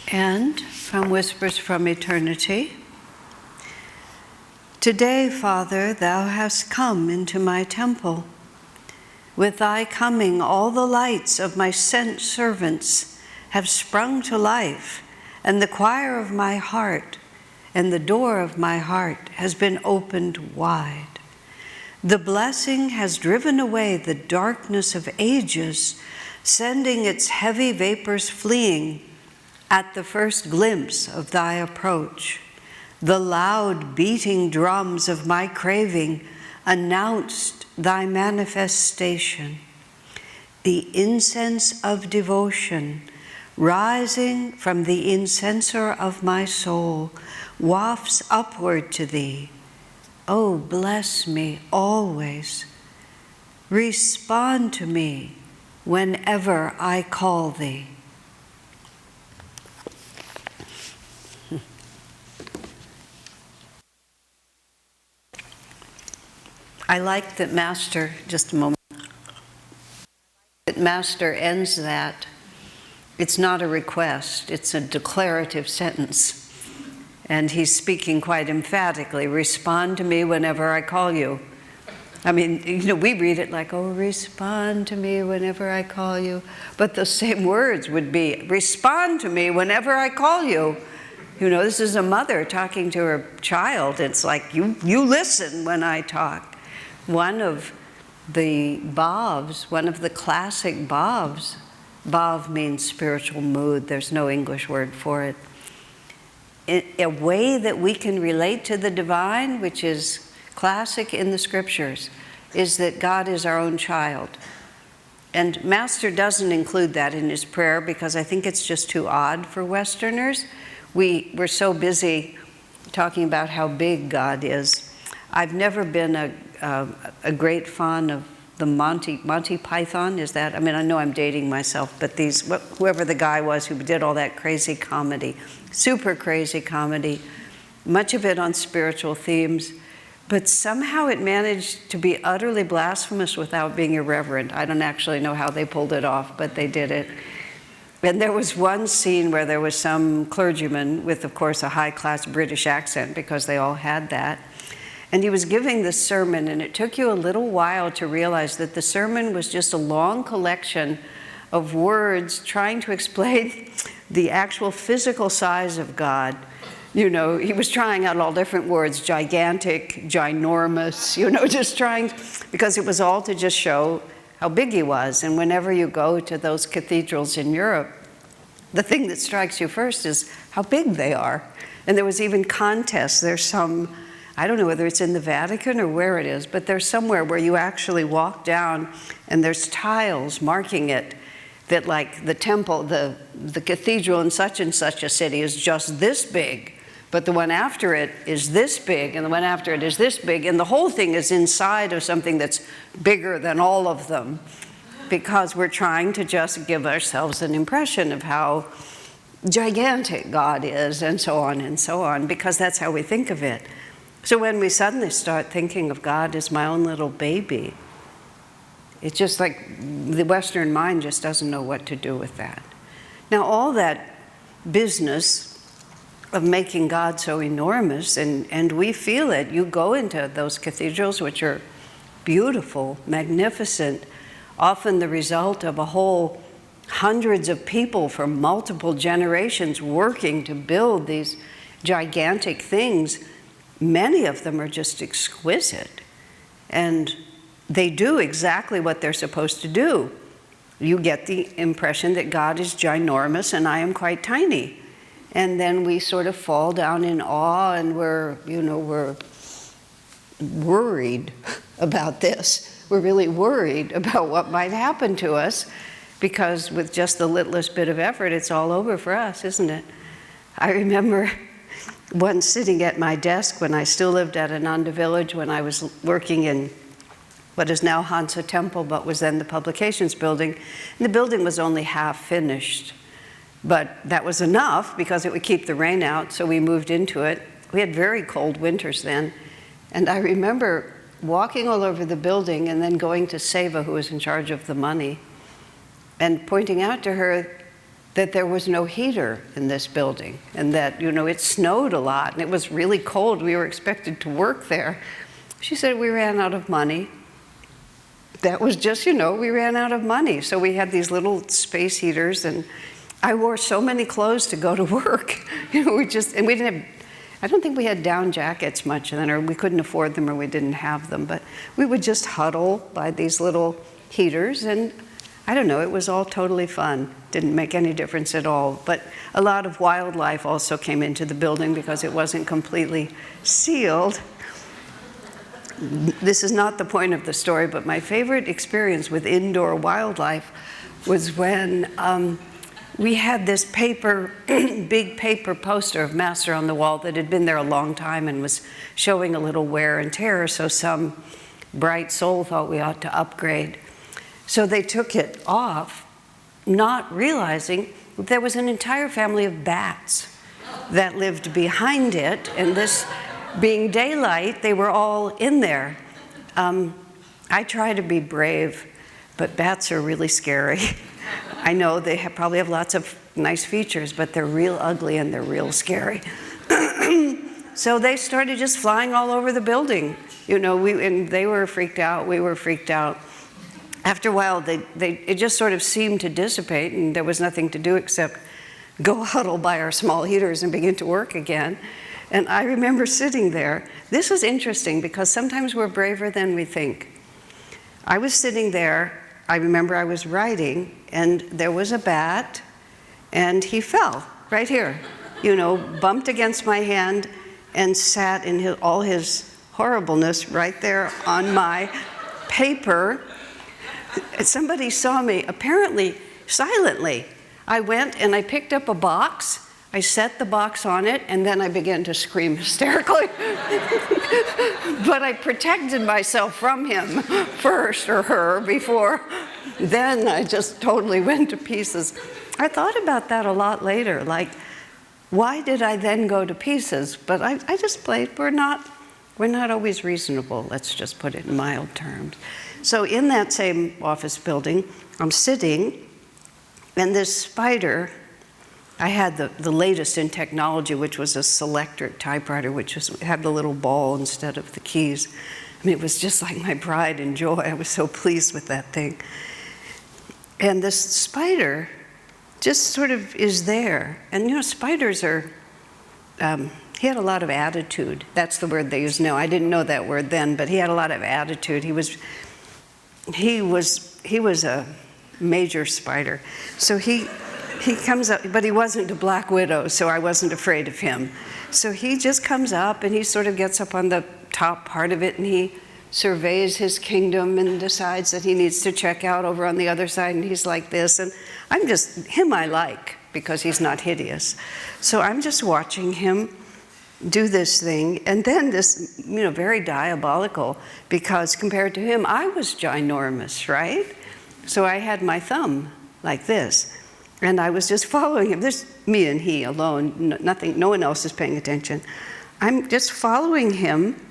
And from Whispers from Eternity, today, Father, thou hast come into my temple. With thy coming, all the lights of my sent servants have sprung to life, and the choir of my heart and the door of my heart has been opened wide. The blessing has driven away the darkness of ages, sending its heavy vapors fleeing at the first glimpse of thy approach. The loud beating drums of my craving announced thy manifestation. The incense of devotion, rising from the incenser of my soul, wafts upward to thee. Oh, bless me always. Respond to me whenever I call thee. I like that Master, just a moment, that Master ends that. It's not a request, it's a declarative sentence. And he's speaking quite emphatically, respond to me whenever I call you. I mean, we read it like, oh, respond to me whenever I call you. But the same words would be, respond to me whenever I call you. This is a mother talking to her child. It's like, you listen when I talk. One of the bhavs, one of the classic bhavs, bhav means spiritual mood, there's no English word for it. A way that we can relate to the divine, which is classic in the scriptures, is that God is our own child. And Master doesn't include that in his prayer because I think it's just too odd for Westerners. We're so busy talking about how big God is. I've never been a great fan of the Monty Python. Is that? I mean, I know I'm dating myself, but whoever the guy was who did all that crazy comedy, super crazy comedy, much of it on spiritual themes, but somehow it managed to be utterly blasphemous without being irreverent. I don't actually know how they pulled it off, but they did it. And there was one scene where there was some clergyman with, of course, a high-class British accent, because they all had that. And he was giving this sermon, and it took you a little while to realize that the sermon was just a long collection of words trying to explain the actual physical size of God. He was trying out all different words, gigantic, ginormous, just trying, because it was all to just show how big he was. And whenever you go to those cathedrals in Europe, the thing that strikes you first is how big they are. And there was even contests. There's some, I don't know whether it's in the Vatican or where it is, but there's somewhere where you actually walk down and there's tiles marking it that, like, the temple, the cathedral in such and such a city is just this big, but the one after it is this big, and the one after it is this big, and the whole thing is inside of something that's bigger than all of them, because we're trying to just give ourselves an impression of how gigantic God is, and so on, because that's how we think of it. So when we suddenly start thinking of God as my own little baby, it's just like the Western mind just doesn't know what to do with that. Now, all that business of making God so enormous, and we feel it. You go into those cathedrals, which are beautiful, magnificent, often the result of a whole hundreds of people from multiple generations working to build these gigantic things. Many of them are just exquisite, and they do exactly what they're supposed to do. You get the impression that God is ginormous and I am quite tiny. And then we sort of fall down in awe, and we're worried about this. We're really worried about what might happen to us, because with just the littlest bit of effort, it's all over for us, isn't it? I remember once sitting at my desk when I still lived at Ananda Village, when I was working in what is now Hansa Temple, but was then the publications building. And the building was only half finished. But that was enough because it would keep the rain out, so we moved into it. We had very cold winters then. And I remember walking all over the building and then going to Seva, who was in charge of the money, and pointing out to her that there was no heater in this building, and that, it snowed a lot, and it was really cold. We were expected to work there. She said we ran out of money. That was just, we ran out of money. So we had these little space heaters, and I wore so many clothes to go to work. We didn't have, I don't think we had down jackets much then, or we couldn't afford them, or we didn't have them, but we would just huddle by these little heaters, and I don't know, it was all totally fun. Didn't make any difference at all. But a lot of wildlife also came into the building because it wasn't completely sealed. This is not the point of the story, but my favorite experience with indoor wildlife was when we had this big paper poster of Master on the wall that had been there a long time and was showing a little wear and tear, so some bright soul thought we ought to upgrade. So they took it off, not realizing there was an entire family of bats that lived behind it, and this being daylight, they were all in there. I try to be brave, but bats are really scary. I know they probably have lots of nice features, but they're real ugly and they're real scary. So they started just flying all over the building. And they were freaked out, we were freaked out. After a while, it just sort of seemed to dissipate, and there was nothing to do except go huddle by our small heaters and begin to work again. And I remember sitting there. This was interesting because sometimes we're braver than we think. I was sitting there, I remember I was writing, and there was a bat, and he fell right here, bumped against my hand and sat in all his horribleness right there on my paper. Somebody saw me, apparently silently. I went and I picked up a box, I set the box on it, and then I began to scream hysterically. But I protected myself from him first, or her, before. Then I just totally went to pieces. I thought about that a lot later, like, why did I then go to pieces? But I just played, we're not always reasonable, let's just put it in mild terms. So in that same office building, I'm sitting, and this spider, I had the latest in technology, which was a selectric typewriter, which had the little ball instead of the keys. I mean, it was just like my pride and joy. I was so pleased with that thing. And this spider just sort of is there. And spiders are, he had a lot of attitude. That's the word they use now. I didn't know that word then, but he had a lot of attitude. He was a major spider. So he comes up, but he wasn't a black widow, so I wasn't afraid of him. So he just comes up, and he sort of gets up on the top part of it, and he surveys his kingdom and decides that he needs to check out over on the other side, and he's like this. And him I like, because he's not hideous. So I'm just watching him do this thing, and then this, very diabolical, because compared to him, I was ginormous, right? So I had my thumb like this, and I was just following him. There's me and he alone, no one else is paying attention. I'm just following him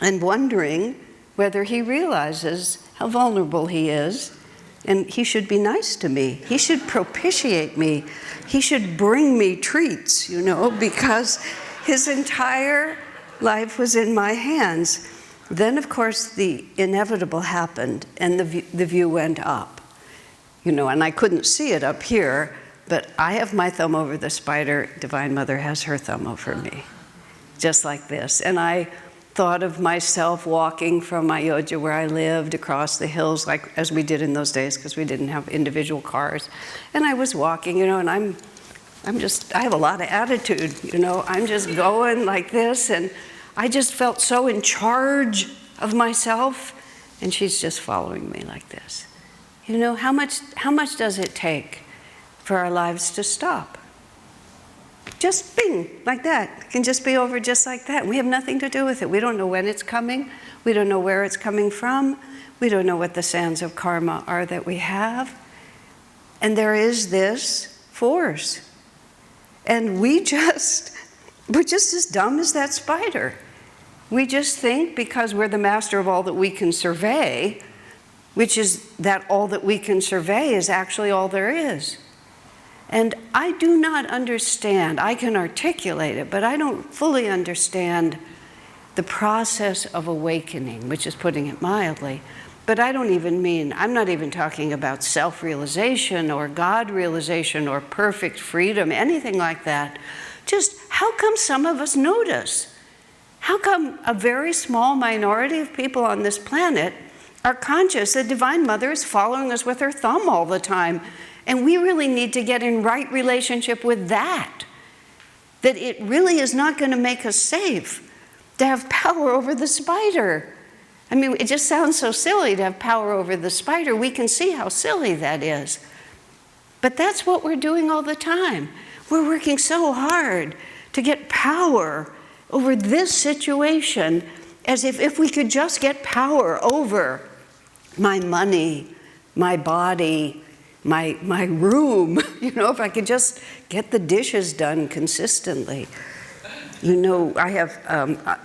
and wondering whether he realizes how vulnerable he is, and he should be nice to me. He should propitiate me. He should bring me treats, because his entire life was in my hands. Then, of course, the inevitable happened, and the view went up. And I couldn't see it up here, but I have my thumb over the spider. Divine Mother has her thumb over me, just like this. And I thought of myself walking from Ayodhya, where I lived, across the hills, like as we did in those days, because we didn't have individual cars. And I was walking, and I have a lot of attitude, I'm just going like this, and I just felt so in charge of myself, and she's just following me like this. How much does it take for our lives to stop? Just bing, like that. It can just be over just like that. We have nothing to do with it. We don't know when it's coming. We don't know where it's coming from. We don't know what the sands of karma are that we have. And there is this force. And we're just as dumb as that spider. We just think because we're the master of all that we can survey, which is that all that we can survey is actually all there is. And I do not understand, I can articulate it, but I don't fully understand the process of awakening, which is putting it mildly. But I don't even mean, I'm not even talking about self-realization or God realization or perfect freedom, anything like that. Just how come some of us notice? How come a very small minority of people on this planet are conscious that Divine Mother is following us with her thumb all the time? And we really need to get in right relationship with that. That it really is not going to make us safe to have power over the spider. I mean, it just sounds so silly to have power over the spider. We can see how silly that is. But that's what we're doing all the time. We're working so hard to get power over this situation, as if we could just get power over my money, my body, my room, if I could just get the dishes done consistently. I have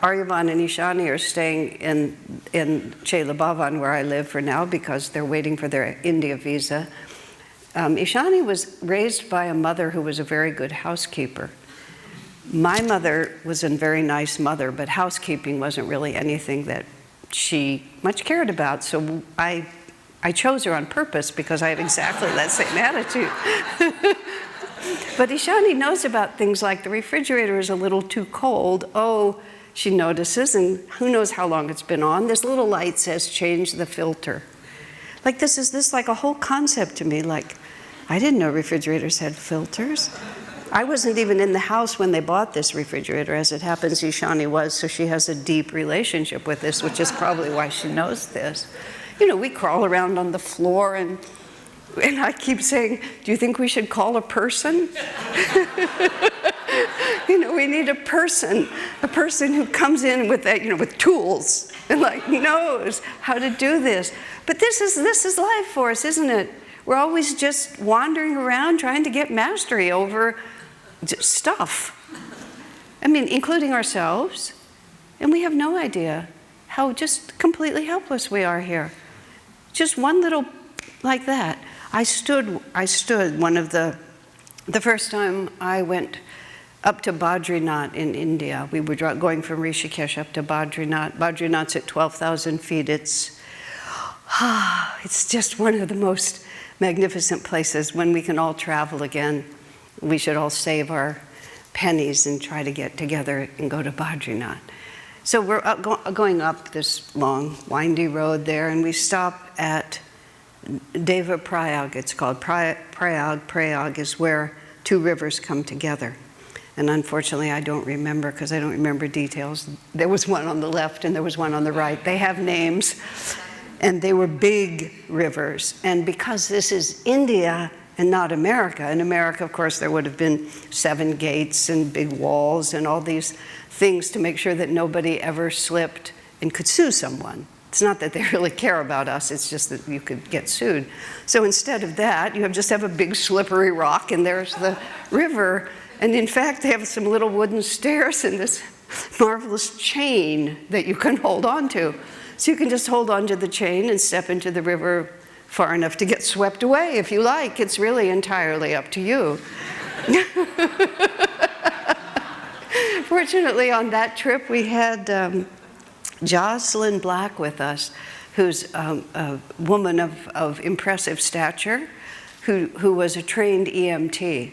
Aryavan and Ishani are staying in Chela Bhavan, where I live for now, because they're waiting for their India visa. Ishani was raised by a mother who was a very good housekeeper. My mother was a very nice mother, but housekeeping wasn't really anything that she much cared about. So I chose her on purpose because I have exactly that same attitude. But Ishani knows about things like the refrigerator is a little too cold. Oh, she notices, and who knows how long it's been on. This little light says change the filter. Like this is like a whole concept to me. Like, I didn't know refrigerators had filters. I wasn't even in the house when they bought this refrigerator. As it happens, Ishani was, so she has a deep relationship with this, which is probably why she knows this. We crawl around on the floor, and I keep saying, do you think we should call a person? We need a person who comes in with that, with tools and knows how to do this. But this is life for us, isn't it? We're always just wandering around trying to get mastery over stuff. I mean, including ourselves. And we have no idea how just completely helpless we are here. Just one little, like that. I stood one of the first time I went up to Badrinath in India. We were going from Rishikesh up to Badrinath. Badrinath's at 12,000 feet. It's just one of the most magnificent places. When we can all travel again, we should all save our pennies and try to get together and go to Badrinath. So we're going up this long, windy road there, and we stop at Deva Prayag, it's called. Prayag is where two rivers come together. And unfortunately, I don't remember, because I don't remember details. There was one on the left and there was one on the right. They have names, and they were big rivers. And because this is India and not America, in America, of course, there would have been 7 gates and big walls and all these things to make sure that nobody ever slipped and could sue someone. It's not that they really care about us, it's just that you could get sued. So instead of that, you just have a big slippery rock, and there's the river. And in fact, they have some little wooden stairs and this marvelous chain that you can hold on to. So you can just hold on to the chain and step into the river far enough to get swept away if you like. It's really entirely up to you. Fortunately, on that trip, we had Jocelyn Black with us, who's a woman of impressive stature, who was a trained EMT.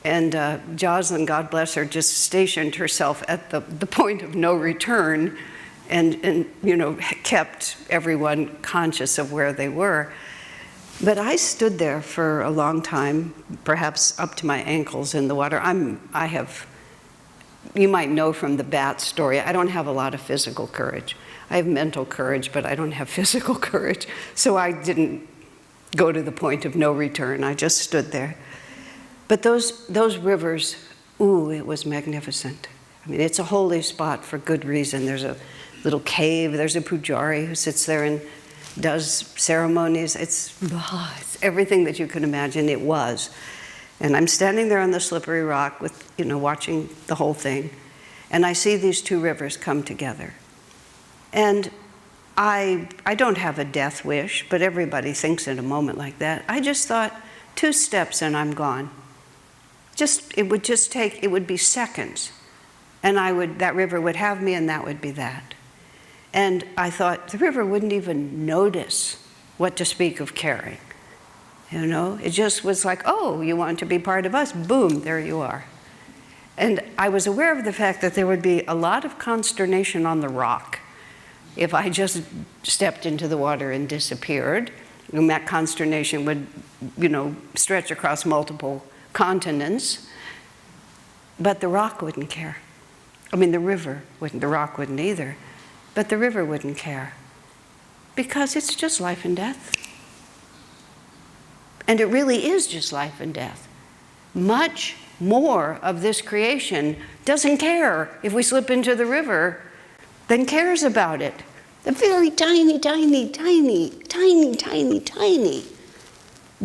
And Jocelyn, God bless her, just stationed herself at the point of no return and kept everyone conscious of where they were. But I stood there for a long time, perhaps up to my ankles in the water. You might know from the bat story, I don't have a lot of physical courage. I have mental courage, but I don't have physical courage. So I didn't go to the point of no return. I just stood there. But those rivers, it was magnificent. I mean, it's a holy spot for good reason. There's a little cave. There's a pujari who sits there and does ceremonies. It's everything that you can imagine it was. And I'm standing there on the slippery rock with, watching the whole thing. And I see these two rivers come together. And I don't have a death wish, but everybody thinks in a moment like that. I just thought, 2 steps and I'm gone. It would be seconds. And that river would have me, and that would be that. And I thought, the river wouldn't even notice, what to speak of caring. It just was like, oh, you want to be part of us? Boom, there you are. And I was aware of the fact that there would be a lot of consternation on the rock if I just stepped into the water and disappeared. And that consternation would, stretch across multiple continents. But the rock wouldn't care. The river wouldn't. The rock wouldn't either. But the river wouldn't care. Because it's just life and death. And it really is just life and death. Much more of this creation doesn't care if we slip into the river than cares about it. The very tiny, tiny, tiny, tiny, tiny, tiny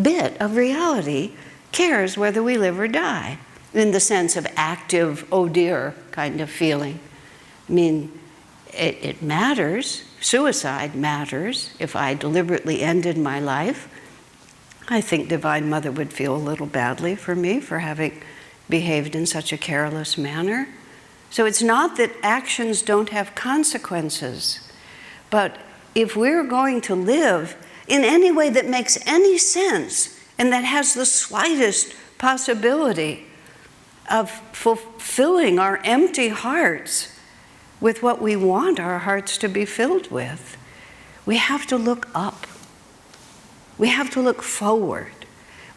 bit of reality cares whether we live or die, in the sense of active, oh dear kind of feeling. It matters. Suicide matters. If I deliberately ended my life, I think Divine Mother would feel a little badly for me for having behaved in such a careless manner. So it's not that actions don't have consequences, but if we're going to live in any way that makes any sense and that has the slightest possibility of fulfilling our empty hearts with what we want our hearts to be filled with, we have to look up. We have to look forward.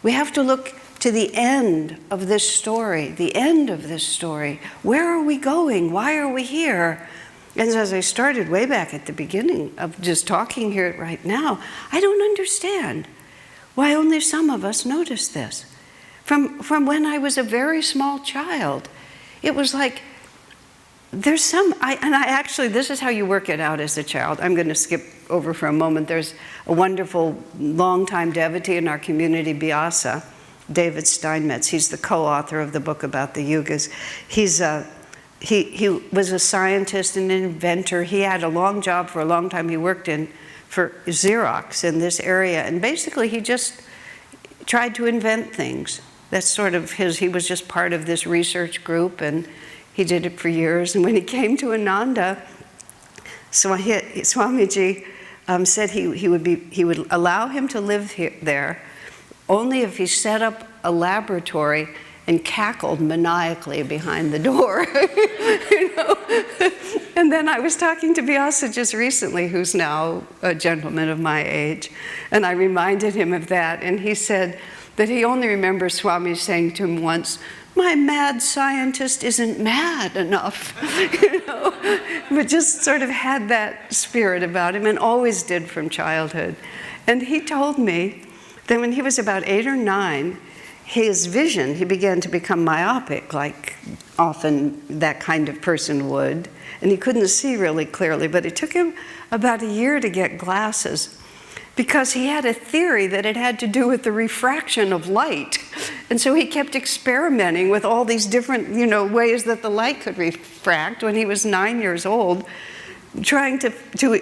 We have to look to the end of this story, the end of this story. Where are we going? Why are we here? And as I started way back at the beginning of just talking here right now, I don't understand why only some of us notice this. From when I was a very small child, it was like, this is how you work it out as a child. I'm going to skip over for a moment. There's a wonderful longtime devotee in our community, Vyasa, David Steinmetz. He's the co-author of the book about the yugas. He was a scientist and an inventor. He had a long job for a long time. He worked for Xerox in this area. And basically, he just tried to invent things. That's sort of he was just part of this research group, and he did it for years. And when he came to Ananda, Swamiji said he would allow him to live there only if he set up a laboratory and cackled maniacally behind the door. And then I was talking to Vyasa just recently, who's now a gentleman of my age, and I reminded him of that, and he said that he only remembers Swami saying to him once, "My mad scientist isn't mad enough," but just sort of had that spirit about him, and always did from childhood. And he told me that when he was about 8 or 9, his vision, he began to become myopic, like often that kind of person would, and he couldn't see really clearly, but it took him about a year to get glasses, because he had a theory that it had to do with the refraction of light. And so he kept experimenting with all these different, ways that the light could refract when he was 9 years old, trying to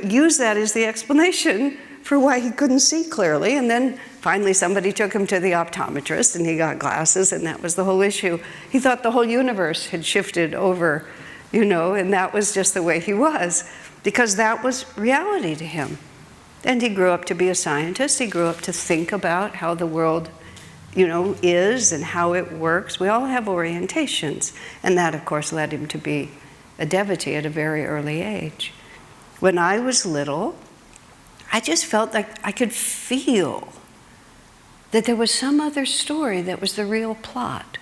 use that as the explanation for why he couldn't see clearly. And then finally somebody took him to the optometrist and he got glasses, and that was the whole issue. He thought the whole universe had shifted over, and that was just the way he was, because that was reality to him. And he grew up to be a scientist. He grew up to think about how the world, is and how it works. We all have orientations. And that, of course, led him to be a devotee at a very early age. When I was little, I just felt like I could feel that there was some other story that was the real plot.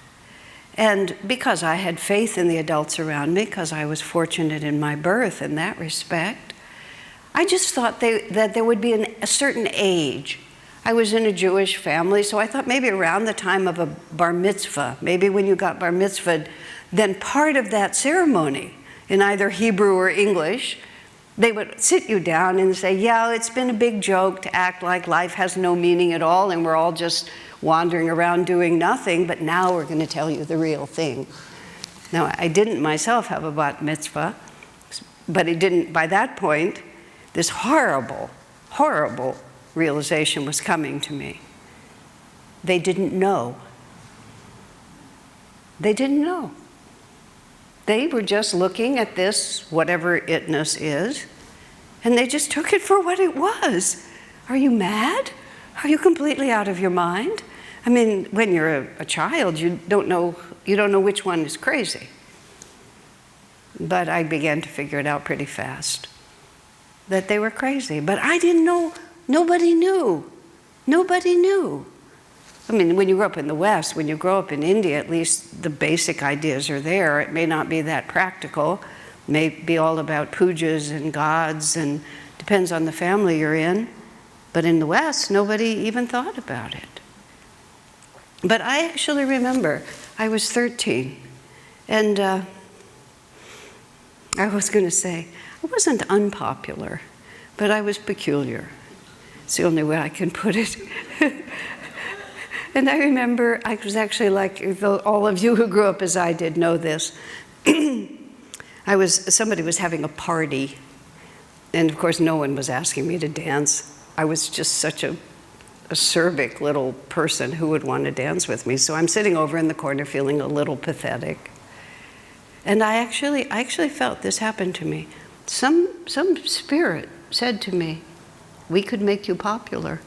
And because I had faith in the adults around me, because I was fortunate in my birth in that respect, I just thought that there would be a certain age. I was in a Jewish family, so I thought maybe around the time of a bar mitzvah, maybe when you got bar mitzvahed, then part of that ceremony, in either Hebrew or English, they would sit you down and say, yeah, it's been a big joke to act like life has no meaning at all and we're all just wandering around doing nothing, but now we're going to tell you the real thing. Now, I didn't myself have a bat mitzvah, but it didn't, by that point, this horrible, horrible realization was coming to me. They didn't know. They didn't know. They were just looking at this, whatever itness is, and they just took it for what it was. Are you mad? Are you completely out of your mind? I mean, when you're a child, you don't know which one is crazy. But I began to figure it out pretty fast, that they were crazy. But I didn't know, nobody knew. Nobody knew. I mean, when you grow up in the West, when you grow up in India, at least the basic ideas are there. It may not be that practical. It may be all about pujas and gods, and depends on the family you're in. But in the West, nobody even thought about it. But I actually remember, I was 13, and I was going to say, I wasn't unpopular, but I was peculiar. It's the only way I can put it. And I remember, I was actually like, all of you who grew up as I did know this. Somebody was having a party, and of course no one was asking me to dance. I was just such a acerbic little person who would want to dance with me. So I'm sitting over in the corner feeling a little pathetic. And I actually felt this happened to me. Some spirit said to me, we could make you popular.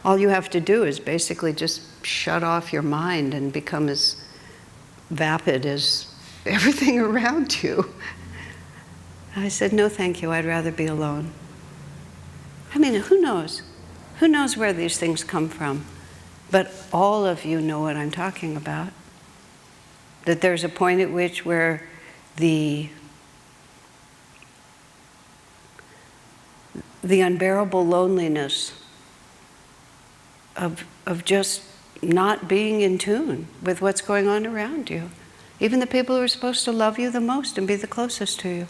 All you have to do is basically just shut off your mind and become as vapid as everything around you. I said, no, thank you, I'd rather be alone. I mean, who knows? Who knows where these things come from? But all of you know what I'm talking about. That there's a point at which where the unbearable loneliness of just not being in tune with what's going on around you. Even the people who are supposed to love you the most and be the closest to you.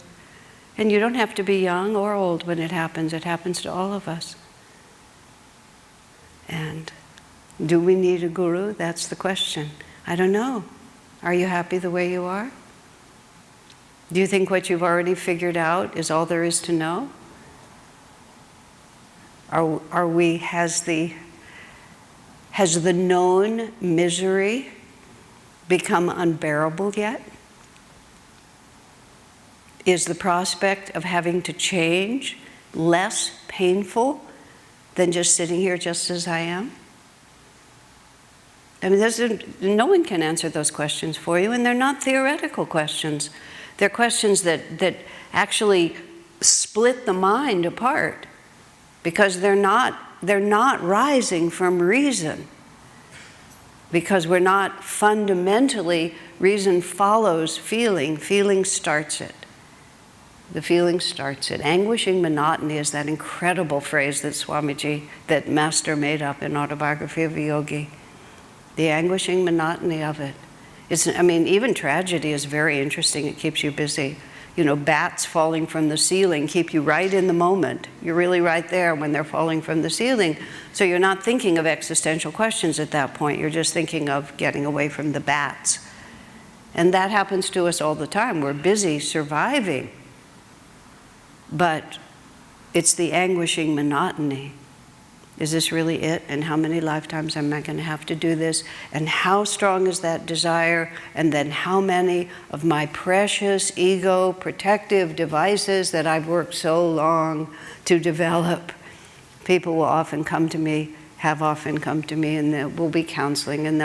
And you don't have to be young or old when it happens. It happens to all of us. And do we need a guru? That's the question. I don't know. Are you happy the way you are? Do you think what you've already figured out is all there is to know? Has the known misery become unbearable yet? Is the prospect of having to change less painful than just sitting here just as I am? I mean, no one can answer those questions for you, and they're not theoretical questions. They're questions that actually split the mind apart, because they're not rising from reason. Because we're not fundamentally, reason follows feeling, feeling starts it. The feeling starts it. Anguishing monotony is that incredible phrase that that Master made up in Autobiography of a Yogi. The anguishing monotony of it. Even tragedy is very interesting. It keeps you busy. You know, bats falling from the ceiling keep you right in the moment. You're really right there when they're falling from the ceiling. So you're not thinking of existential questions at that point. You're just thinking of getting away from the bats. And that happens to us all the time. We're busy surviving. But it's the anguishing monotony. Is this really it? And how many lifetimes am I going to have to do this? And how strong is that desire? And then how many of my precious ego protective devices that I've worked so long to develop? People will often come to me, have often come to me, and we'll be counseling, and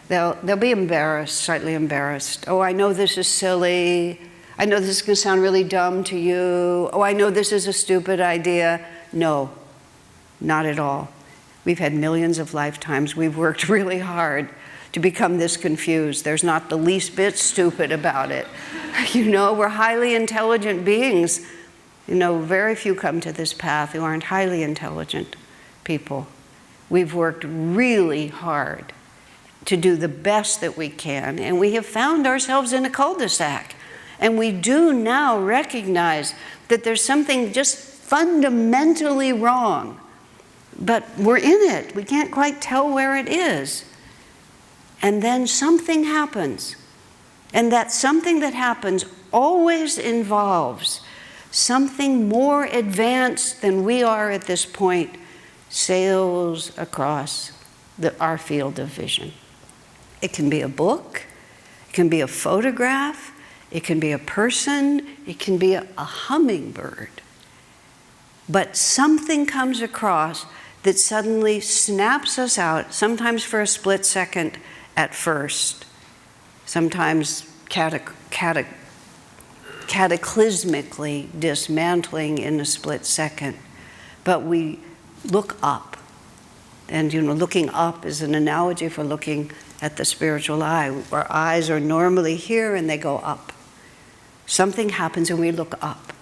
they'll be embarrassed, slightly embarrassed. Oh, I know this is silly. I know this is going to sound really dumb to you. Oh, I know this is a stupid idea. No. Not at all. We've had millions of lifetimes. We've worked really hard to become this confused. There's not the least bit stupid about it. You know, we're highly intelligent beings. You know, very few come to this path who aren't highly intelligent people. We've worked really hard to do the best that we can, and we have found ourselves in a cul-de-sac. And we do now recognize that there's something just fundamentally wrong. But we're in it. We can't quite tell where it is. And then something happens. And that something that happens always involves something more advanced than we are at this point sails across our field of vision. It can be a book, it can be a photograph, it can be a person, it can be a hummingbird. But something comes across that suddenly snaps us out, sometimes for a split second at first, sometimes cataclysmically dismantling in a split second. But we look up. And looking up is an analogy for looking at the spiritual eye. Our eyes are normally here and they go up. Something happens and we look up.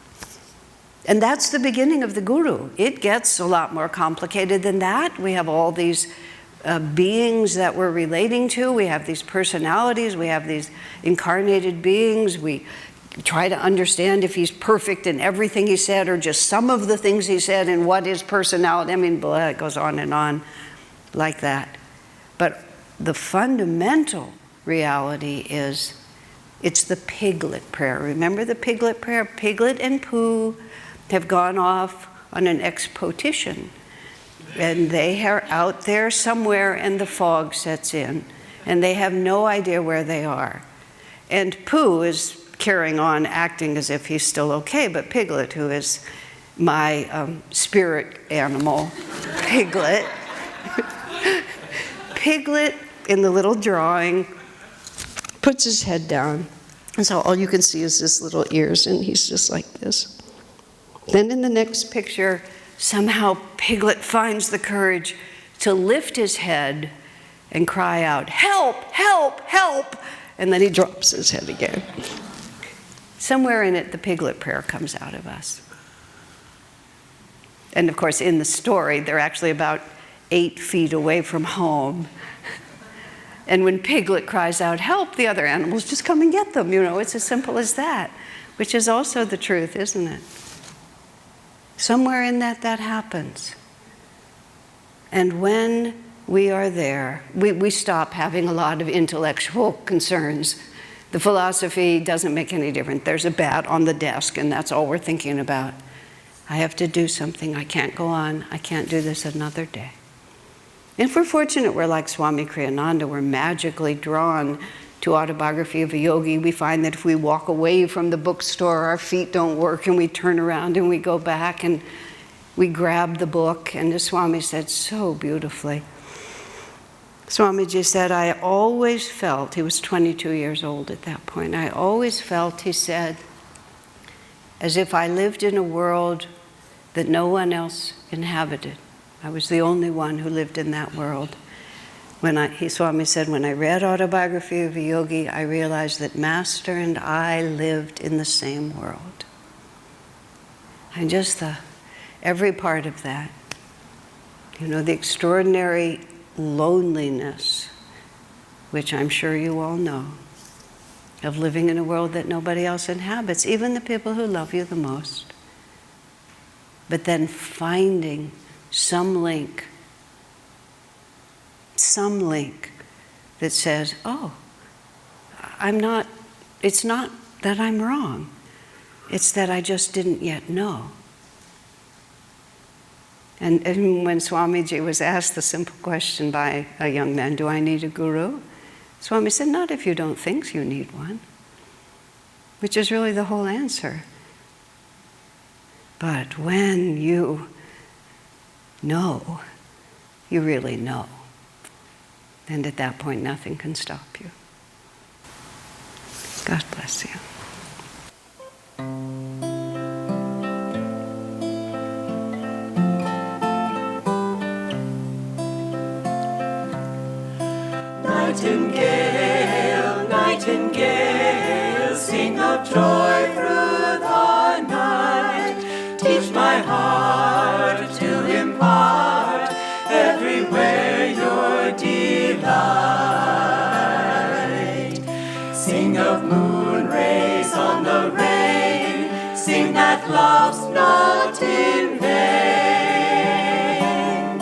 And that's the beginning of the guru. It gets a lot more complicated than that. We have all these beings that we're relating to. We have these personalities. We have these incarnated beings. We try to understand if he's perfect in everything he said or just some of the things he said and what his personality. I mean, blah, it goes on and on like that. But the fundamental reality is it's the piglet prayer. Remember the piglet prayer? Piglet and Pooh have gone off on an expedition, and they are out there somewhere and the fog sets in and they have no idea where they are. And Pooh is carrying on acting as if he's still okay, but Piglet, who is my spirit animal, Piglet, Piglet in the little drawing puts his head down, and so all you can see is his little ears, and he's just like this. Then in the next picture, somehow Piglet finds the courage to lift his head and cry out, "Help, help, help!" And then he drops his head again. Somewhere in it, the piglet prayer comes out of us. And of course, in the story, they're actually about 8 feet away from home. And when Piglet cries out, "Help," the other animals just come and get them. It's as simple as that, which is also the truth, isn't it? Somewhere in that happens. And when we are there, we stop having a lot of intellectual concerns. The philosophy doesn't make any difference. There's a bat on the desk, and that's all we're thinking about. I have to do something. I can't go on. I can't do this another day. And if we're fortunate, we're like Swami Kriyananda. We're magically drawn to Autobiography of a Yogi. We find that if we walk away from the bookstore, our feet don't work, and we turn around and we go back and we grab the book. And the Swami said so beautifully, Swamiji said, I always felt, he was 22 years old at that point, I always felt, he said, as if I lived in a world that no one else inhabited. I was the only one who lived in that world. Swami said, when I read Autobiography of a Yogi, I realized that Master and I lived in the same world. And just every part of that, the extraordinary loneliness, which I'm sure you all know, of living in a world that nobody else inhabits, even the people who love you the most. But then finding some link that says, oh, it's not that I'm wrong. It's that I just didn't yet know. And when Swamiji was asked the simple question by a young man, do I need a guru? Swami said, not if you don't think you need one, which is really the whole answer. But when you know, you really know. And at that point, nothing can stop you. God bless you. Nightingale, nightingale, sing of joy through the night. Teach my heart to impart everywhere your delight. Sing of moon rays on the rain, sing that love's not in vain.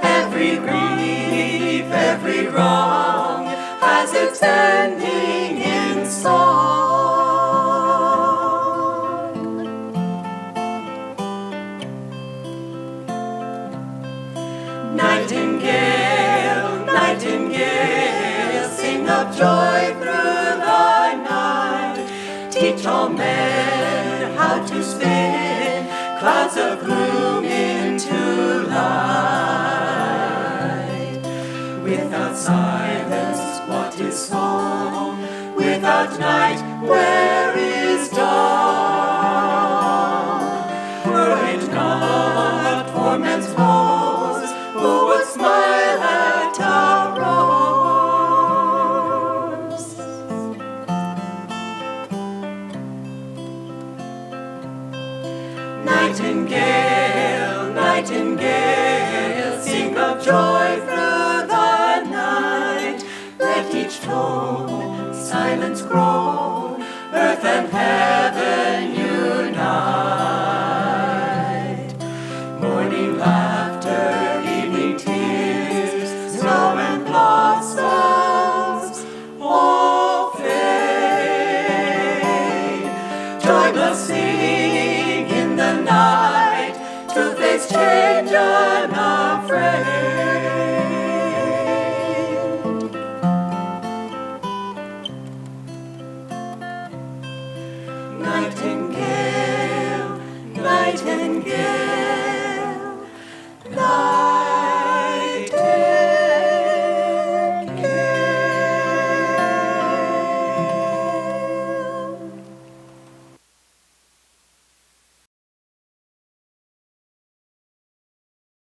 Every grief, every wrong has its ending in song. Nightingale, joy through the night. Teach all men how to spin clouds of gloom into light. Without silence, what is song? Without night, where is dawn? Were it not for men's woes, who would smile at our rose? Nightingale, nightingale, sing of joy through the night. Let each tone silence grow, earth and heaven unite. Morning laughter, evening tears, snow and blossoms all fade. Joyless sing in the night, to face change unafraid.